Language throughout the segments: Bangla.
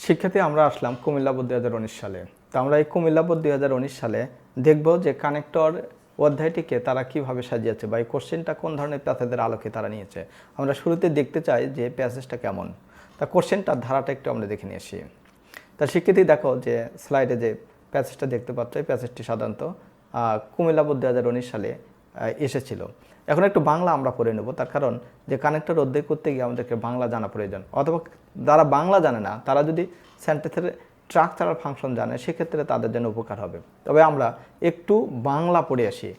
শিক্ষার্থী আমরা আসলাম কুমিল্লা বোর্ড 2019 সালে। তো আমরা এই কুমিল্লা বোর্ড 2019 সালে দেখব যে কানেক্টর অধ্যায়টিকে তারা কিভাবে সাজিয়েছে বা এই কোশ্চেনটা কোন ধরনের প্যাসেজের আলোকে তারা নিয়েছে। আমরা শুরুতে দেখতে চাই যে প্যাসেজটা কেমন। তা কোশ্চেনটার ধারাটা একটু আমরা দেখে নিয়ে আসি। তা শিক্ষার্থী দেখো যে স্লাইডে যে প্যাসেজটা দেখতে পাচ্ছ, এই প্যাসেজটি সাধারণত কুমিল্লা বোর্ড 2019 সালে এসেছিল। এখন একটু বাংলা আমরা পড়ে নেব, তার কারণ যে কানেক্টর অধ্যায় করতে গিয়ে আমাদেরকে বাংলা জানা প্রয়োজন, অথবা যারা বাংলা জানে না তারা যদি সেন্টেন্সের স্ট্রাকচারাল ফাংশন জানে সেক্ষেত্রে তাদের জন্য উপকার হবে। তবে আমরা একটু বাংলা পড়ে আসি।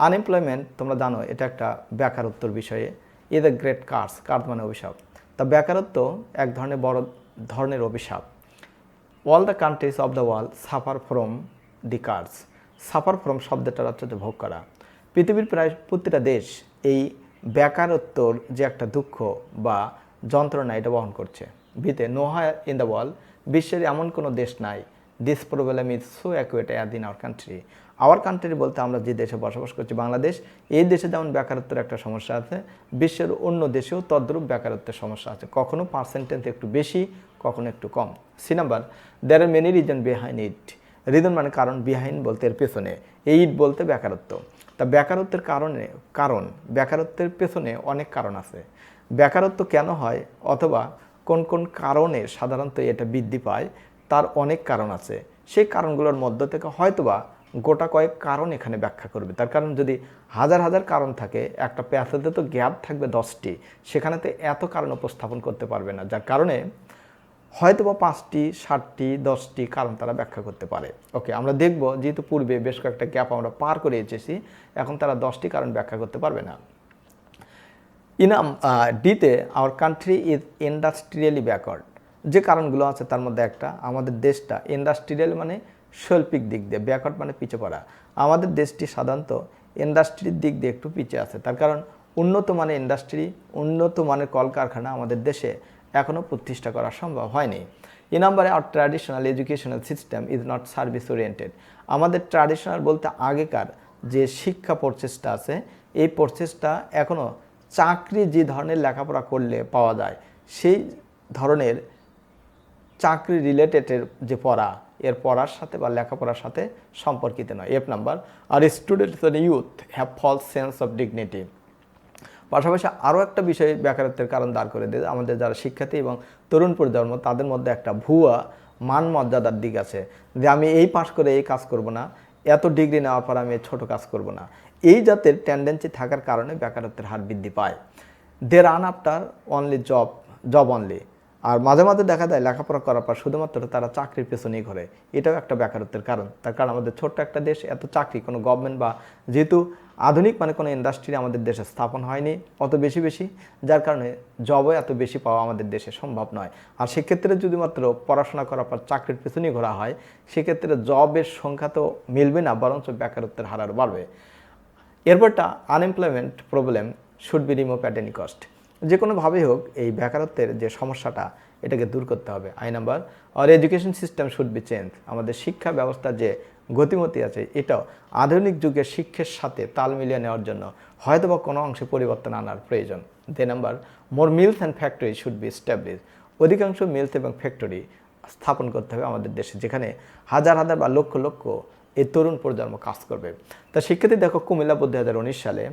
আনএমপ্লয়মেন্ট তোমরা জানো এটা একটা বেকারত্বর বিষয়ে। Is a great curse, curse মানে অভিশাপ। তা বেকারত্ব এক ধরনের বড় ধরনের অভিশাপ। All the countries of the world suffer from the curse. Suffer from শব্দটার অর্থ হচ্ছে ভোগ করা। পৃথিবীর প্রায় প্রতিটা দেশ এই বেকারত্বর যে একটা দুঃখ বা যন্ত্রণা এটা বহন করছে। বিতে নোহায়ার ইন দ্য ওয়ার্ল্ড, বিশ্বের এমন কোনো দেশ নাই this problem is so acute as in our country. Our country বলতে আমরা যে দেশে বসবাস করছি বাংলাদেশ, এই দেশে যেমন বেকারত্বের একটা সমস্যা আছে, বিশ্বের অন্য দেশেও তদ্রূপ বেকারত্বের সমস্যা আছে। কখনো পার্সেন্টেজ একটু বেশি, কখনো একটু কম। C number, there are many reason behind it. Reason মানে কারণ, বিহাইন্ড বলতে এর পেছনে, ইট বলতে বেকারত্ব। তা বেকারত্বের বেকারত্বের পেছনে অনেক কারণ আছে। বেকারত্ব কেন হয় অথবা কোন কোন কারণে সাধারণত এটা বৃদ্ধি পায় তার অনেক কারণ আছে। সেই কারণগুলোর মধ্য থেকে হয়তোবা গোটা কয়েক কারণ এখানে ব্যাখ্যা করবে। তার কারণ যদি হাজার হাজার কারণ থাকে, একটা প্যাসেজে তো গ্যাপ থাকবে 10টি, সেখানেতে এত কারণ উপস্থাপন করতে পারবে না, যার কারণে হয়তোবা 5টি 7টি 10টি কারণ তারা ব্যাখ্যা করতে পারে। ওকে, আমরা দেখব যেহেতু পূর্বে বেশ কয়েকটা গ্যাপ আমরা পার করে এসেছি, এখন তারা 10টি কারণ ব্যাখ্যা করতে পারবে না। ডিতে hour country is industrially backward. যে কারণগুলো আছে তার মধ্যে একটা, আমাদের দেশটা ইন্ডাস্ট্রিয়াল মানে শৈল্পিক দিক দিয়ে, ব্যাকওয়ার্ড মানে পিছিয়ে পড়া। আমাদের দেশটি সাধারণত ইন্ডাস্ট্রির দিক দিয়ে একটু পিছিয়ে আছে। তার কারণ উন্নত মানের ইন্ডাস্ট্রি, উন্নত মানের কলকারখানা আমাদের দেশে এখনও প্রতিষ্ঠা করা সম্ভব হয়নি। নাম্বারে our traditional educational system is not service oriented. আমাদের ট্র্যাডিশনাল বলতে আগেকার যে শিক্ষা প্রসেসটা আছে, এই প্রসেসটা এখনও চাকরি যে ধরনের লেখাপড়া করলে পাওয়া যায় সেই ধরনের চাকরি রিলেটেডের যে পড়া, এর পড়ার সাথে বা লেখাপড়ার সাথে সম্পর্কিত নয়। এফ নাম্বার, আর students and youth have false sense of dignity. পাশাপাশি আরও একটা বিষয় বেকারত্বের কারণ দাঁড় করে দেয়, আমাদের যারা শিক্ষার্থী এবং তরুণ প্রজন্ম তাদের মধ্যে একটা ভুয়া মান মর্যাদার দিক আছে, যে আমি এই পাশ করে এই কাজ করব না, এত ডিগ্রি নেওয়ার পর আমি ছোট কাজ করব না। এই জাতের টেন্ডেন্সি থাকার কারণে বেকারত্বের হার বৃদ্ধি পায়। They run after only job only. আর মাঝে মাঝে দেখা যায় লেখাপড়া করার পর শুধুমাত্র তারা চাকরির পেছনেই ঘোরে, এটাও একটা বেকারত্বের কারণ। তার কারণ আমাদের ছোট্ট একটা দেশ, এত চাকরি কোনো গভর্নমেন্ট বা যেহেতু আধুনিক মানে কোনো ইন্ডাস্ট্রি আমাদের দেশে স্থাপন হয়নি অত বেশি, যার কারণে জবও এত বেশি পাওয়া আমাদের দেশে সম্ভব নয়। আর সেক্ষেত্রে যদি মাত্র পড়াশোনা করার পর চাকরির পেছনেই ঘোরা হয়, সেক্ষেত্রে জবের সংখ্যা তো মিলবে না, বরঞ্চ বেকারত্বের হার আরও বাড়বে। এরপরটা unemployment problem should be remove at any cost. যে কোনোভাবেই হোক এই বেকারত্বের যে সমস্যাটা এটাকে দূর করতে হবে। নাম্বার, আর education system should be change. আমাদের শিক্ষা ব্যবস্থার যে গতিমতি আছে এটাও আধুনিক যুগের শিক্ষার সাথে তাল মিলিয়ে নেওয়ার জন্য হয়তোবা কোনো অংশে পরিবর্তন আনার প্রয়োজন। Number, more mills and factory should be establish. অধিকাংশ মিলস এবং ফ্যাক্টরি স্থাপন করতে হবে আমাদের দেশে, যেখানে হাজার হাজার বা লক্ষ লক্ষ এই তরুণ প্রজন্ম কাজ করবে। তা শিক্ষার্থী দেখো কুমিল্লা বোর্ড 2019 সালে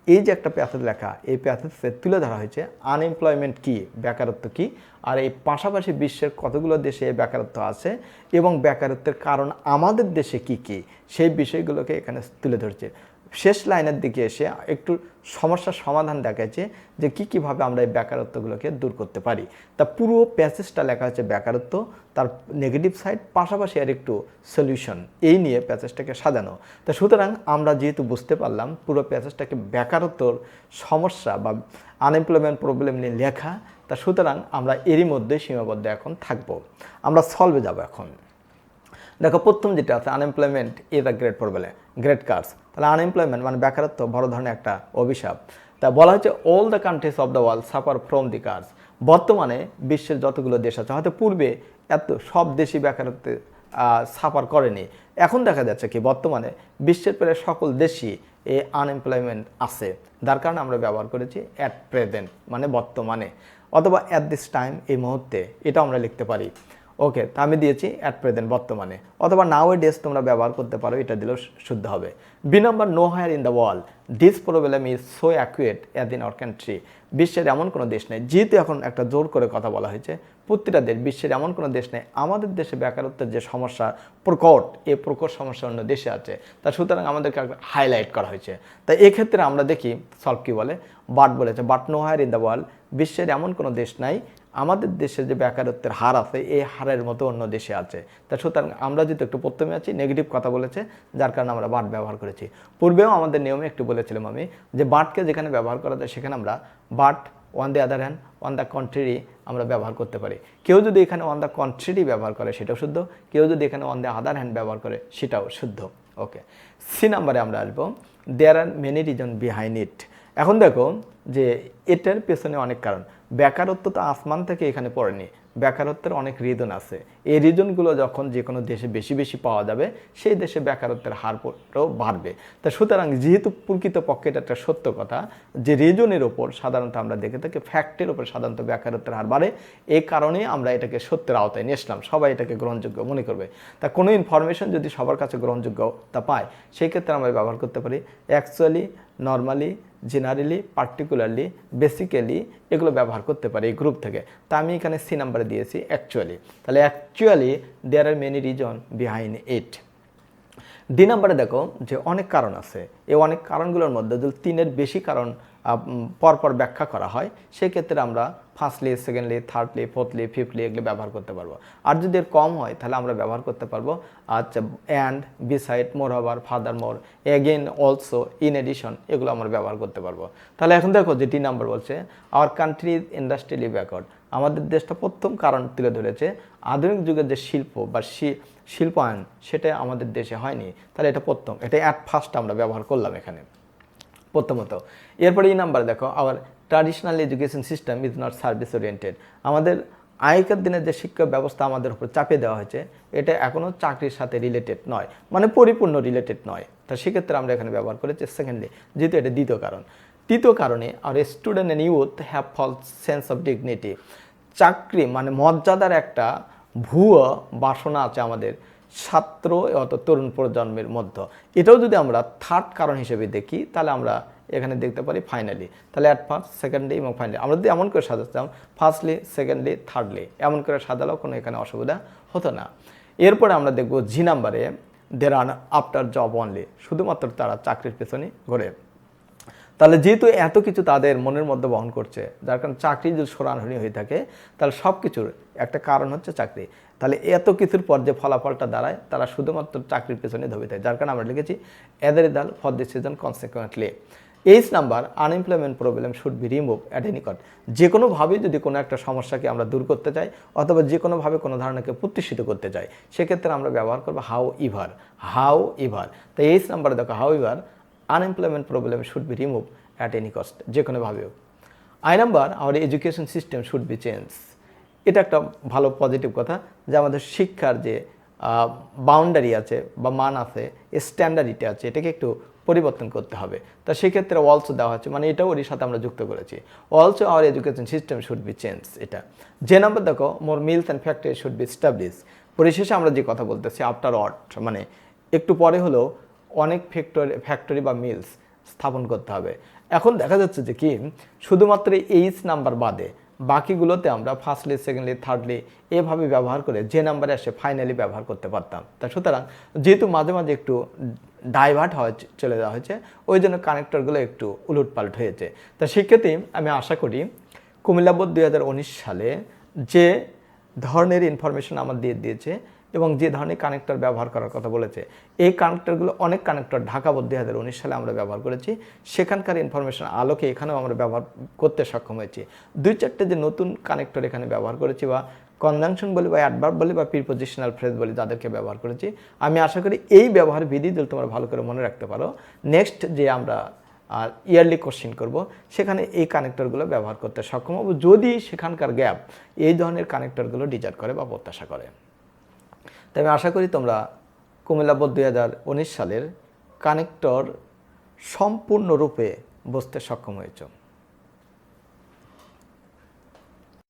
এই যে একটা প্যাসেজ লেখা, এই প্যাসেজে তুলে ধরা হয়েছে আনএমপ্লয়মেন্ট কী, বেকারত্ব কী, আর এই পাশাপাশি বিশ্বের কতগুলো দেশে বেকারত্ব আছে এবং বেকারত্বের কারণ আমাদের দেশে কি কি, সেই বিষয়গুলোকে এখানে তুলে ধরছে। শেষ লাইনের দিকে এসে একটু সমস্যার সমাধান দেখাচ্ছে যে কীভাবে আমরা এই বেকারত্বগুলোকে দূর করতে পারি। তা পুরো প্যাসেজটা লেখা হচ্ছে বেকারত্ব, তার নেগেটিভ সাইড, পাশাপাশি আর একটু সলিউশন, এই নিয়ে প্যাসেজটাকে সাজানো। তা সুতরাং আমরা যেহেতু বুঝতে পারলাম পুরো প্যাসেজটাকে বেকারত্বর সমস্যা বা আনএমপ্লয়মেন্ট প্রবলেম নিয়ে লেখা, তা সুতরাং আমরা এরই মধ্যে সীমাবদ্ধ এখন থাকবো। আমরা সলভে যাব এখন। দেখো প্রথম যেটা আছে, unemployment is a great problem, great curse. তাহলে আনএমপ্লয়মেন্ট মানে বেকারত্ব বড় ধরনের একটা অভিশাপ। তা বলা হচ্ছে all the countries of the world suffer from the curse. বর্তমানে বিশ্বের যতগুলো দেশ আছে, হয়তো পূর্বে এত সব দেশই বেকারত্বে সাফার করেনি, এখন দেখা যাচ্ছে কি বর্তমানে বিশ্বের প্রায় সকল দেশই এই আনএমপ্লয়মেন্ট আছে, যার কারণে আমরা ব্যবহার করেছি অ্যাট প্রেজেন্ট মানে বর্তমানে, অথবা অ্যাট দিস টাইম এই মুহূর্তে, এটা আমরা লিখতে পারি। ওকে, তা আমি দিয়েছি অ্যাট প্রেজেন্ট বর্তমানে, অথবা নাও এ ডেজ তোমরা ব্যবহার করতে পারো, এটা দিলেও শুদ্ধ হবে। B number, no higher in the world this problem is so acute as in our country. বিশ্বের এমন কোনো দেশ নেই, যেহেতু এখন একটা জোর করে কথা বলা হয়েছে, প্রতিটা দেশ, বিশ্বের এমন কোনো দেশ নেই আমাদের দেশে বেকারত্বের যে সমস্যা প্রকট, এই প্রকট সমস্যা অন্য দেশে আছে, তা সুতরাং আমাদেরকে হাইলাইট করা হয়েছে। তাই এক্ষেত্রে আমরা দেখি সলভ কী বলে, বাট বলেছে, but no higher in the world, বিশ্বের এমন কোনো দেশ নাই আমাদের দেশের যে বেকারত্বের হার আছে এই হারের মতো অন্য দেশে আছে। তা সুতরাং আমরা যেহেতু একটু প্রথমে আছি, নেগেটিভ কথা বলেছে, যার কারণে আমরা বাট ব্যবহার করেছি। পূর্বেও আমাদের নিয়মে একটু বলেছিলাম আমি যে বাটকে যেখানে ব্যবহার করা যায় সেখানে আমরা but on the other hand, on the contrary আমরা ব্যবহার করতে পারি। কেউ যদি এখানে অন দ্য কন্ট্রারি ব্যবহার করে সেটাও শুদ্ধ, কেউ যদি এখানে অন দ্য আদার হ্যান্ড ব্যবহার করে সেটাও শুদ্ধ। ওকে, সি নাম্বারে আমরা আসবো, there are many reason behind it. এখন দেখো যে এটার পেছনে অনেক কারণ, বেকারত্ব তো আসমান থেকে এখানে পড়েনি, বেকারত্বের অনেক রিজন আছে। এই রিজনগুলো যখন যে কোনো দেশে বেশি বেশি পাওয়া যাবে সেই দেশে বেকারত্বের হারও বাড়বে। তা সুতরাং যেহেতু প্রকৃতপক্ষে এটা একটা সত্য কথা যে রিজনের ওপর সাধারণত আমরা দেখে থাকি, ফ্যাক্টের ওপর সাধারণত বেকারত্বের হার বাড়ে, এই কারণে আমরা এটাকে সত্যের আওতায় নিয়ে আসলাম, সবাই এটাকে গ্রহণযোগ্য মনে করবে। তা কোনো ইনফরমেশন যদি সবার কাছে গ্রহণযোগ্যতা পায় সেই ক্ষেত্রে আমরা ব্যবহার করতে পারি actually, normally, generally, particularly, basically, এগুলো ব্যবহার করতে পারি এই গ্রুপ থেকে। তা আমি এখানে সি নাম্বারে দিয়েছি অ্যাকচুয়ালি। তাহলে actually there are many reason behind it. D নাম্বারে দেখো যে অনেক কারণ আছে, এই অনেক কারণগুলোর মধ্যে যদি 3-এর বেশি কারণ পরপর ব্যাখ্যা করা হয় সেক্ষেত্রে আমরা ফার্স্টলি, সেকেন্ডলি, থার্ডলি, ফোর্থলি, ফিফথলি এগুলো ব্যবহার করতে পারবো। আর যদি এর কম হয় তাহলে আমরা ব্যবহার করতে পারবো আচ্ছা and, beside, moreover, furthermore, again, also, in addition, এগুলো আমরা ব্যবহার করতে পারবো। তাহলে এখন দেখো যে ডি নাম্বার বলছে our country is industrially backward. আমাদের দেশটা প্রথম কারণ তুলে ধরেছে আধুনিক যুগের যে শিল্প বা শিল্পায়ন সেটা আমাদের দেশে হয়নি। তাহলে এটা প্রথম, এটা অ্যাট ফার্স্ট আমরা ব্যবহার করলাম এখানে প্রথমত। এরপরে এই নাম্বার দেখো, our traditional education system is not service oriented. আমাদের আগেকার দিনের যে শিক্ষা ব্যবস্থা আমাদের উপর চাপিয়ে দেওয়া হয়েছে এটা এখনও চাকরির সাথে রিলেটেড নয়, মানে পরিপূর্ণ রিলেটেড নয়। তা সেক্ষেত্রে আমরা এখানে ব্যবহার করেছি সেকেন্ডলি, যেহেতু এটা দ্বিতীয় কারণ। তৃতীয় কারণে আর student and youth have false sense of dignity. চাকরি মানে মর্যাদার একটা ভুয়ো বাসনা আছে আমাদের ছাত্র অত তরুণ প্রজন্মের মধ্যে। এটাও যদি আমরা থার্ড কারণ হিসেবে দেখি তাহলে আমরা এখানে দেখতে পারি ফাইনালি। তাহলে অ্যাট ফার্স্ট, সেকেন্ডলি এবং ফাইনালি আমরা যদি এমন করে সাজাতাম ফার্স্টলি, সেকেন্ডলি, থার্ডলি, এমন করে সাজালেও কোনো এখানে অসুবিধা হতো না। এরপরে আমরা দেখব জি নাম্বারে, দের আর আফটার জব অনলি, শুধুমাত্র তারা চাকরির পেছনে ঘোরে। তাহলে যেহেতু এত কিছু তাদের মনের মধ্যে বহন করছে, যার কারণে চাকরি যদি সোনারহনি হয়ে থাকে তাহলে সব কিছুর একটা কারণ হচ্ছে চাকরি। তাহলে এত কিছুর পর যে ফলাফলটা দাঁড়ায় তারা শুধুমাত্র চাকরির পেছনে ধরে থাকে, যার কারণে আমরা লিখেছি এদের দাল for this season consequently. H number, unemployment problem should be remove at any cost. যে কোনোভাবেই যদি কোনো একটা সমস্যাকে আমরা দূর করতে চাই অথবা যে কোনোভাবে কোনো ধারণাকে প্রতিষ্ঠিত করতে চাই সেক্ষেত্রে আমরা ব্যবহার করবো হাউ ইভার। হাউ ইভার, তো এইচ নাম্বারে দেখো however unemployment problem should be remove at any cost, যে কোনোভাবেও। I number, our education system should be change. এটা একটা ভালো পজিটিভ কথা যে আমাদের শিক্ষার যে বাউন্ডারি আছে বা মান আছে, স্ট্যান্ডার্ডিটি আছে, এটাকে একটু পরিবর্তন করতে হবে। তা সেক্ষেত্রে অলসো দেওয়া হচ্ছে, মানে এটাও ওর সাথে আমরা যুক্ত করেছি, also our education system should be change. এটা যে নাম্বার দেখো, more mills and factory should be establish. পরিশেষে আমরা যে কথা বলতেছি আফটার অট, মানে একটু পরে হলেও অনেক ফ্যাক্টরি বা মিলস স্থাপন করতে হবে। এখন দেখা যাচ্ছে যে কি শুধুমাত্র এইচ নাম্বার বাদে বাকিগুলোতে আমরা ফার্স্টলি, সেকেন্ডলি, থার্ডলি এভাবে ব্যবহার করে যে নাম্বারে আসে ফাইনালি ব্যবহার করতে পারতাম। তা সুতরাং যেহেতু মাঝে মাঝে একটু ডাইভার্ট চলে যাওয়া হয়েছে ওই জন্য কানেক্টরগুলো একটু উলটপালট হয়েছে। তা সেক্ষেত্রে আমি আশা করি কুমিল্লা বোর্ড 2019 সালে যে ধরনের ইনফরমেশন আমার দিয়েছে এবং যে ধরনের কানেক্টর ব্যবহার করার কথা বলেছে এই কানেক্টরগুলো অনেক কানেক্টর ঢাকা বোর্ড 2019 সালে আমরা ব্যবহার করেছি, সেখানকার ইনফরমেশন আলোকে এখানেও আমরা ব্যবহার করতে সক্ষম হয়েছি। 2-4টে যে নতুন কানেক্টর এখানে ব্যবহার করেছি বা কনজাংশন বলি বা অ্যাডভার্ব বলি বা প্রিপোজিশনাল ফ্রেজ বলি যাদেরকে ব্যবহার করেছি, আমি আশা করি এই ব্যবহার বিধি যদি তোমরা ভালো করে মনে রাখতে পারো নেক্সট যে আমরা ইয়ারলি কোশ্চিন করব সেখানে এই কানেক্টরগুলো ব্যবহার করতে সক্ষম হব যদি সেখানকার গ্যাপ এই ধরনের কানেক্টরগুলো ডিজার্ভ করে বা প্রত্যাশা করে। তাই আমি আশা করি তোমরা কুমিল্লা বোর্ড 2019 সালের কানেক্টর সম্পূর্ণরূপে বুঝতে সক্ষম হয়েছ।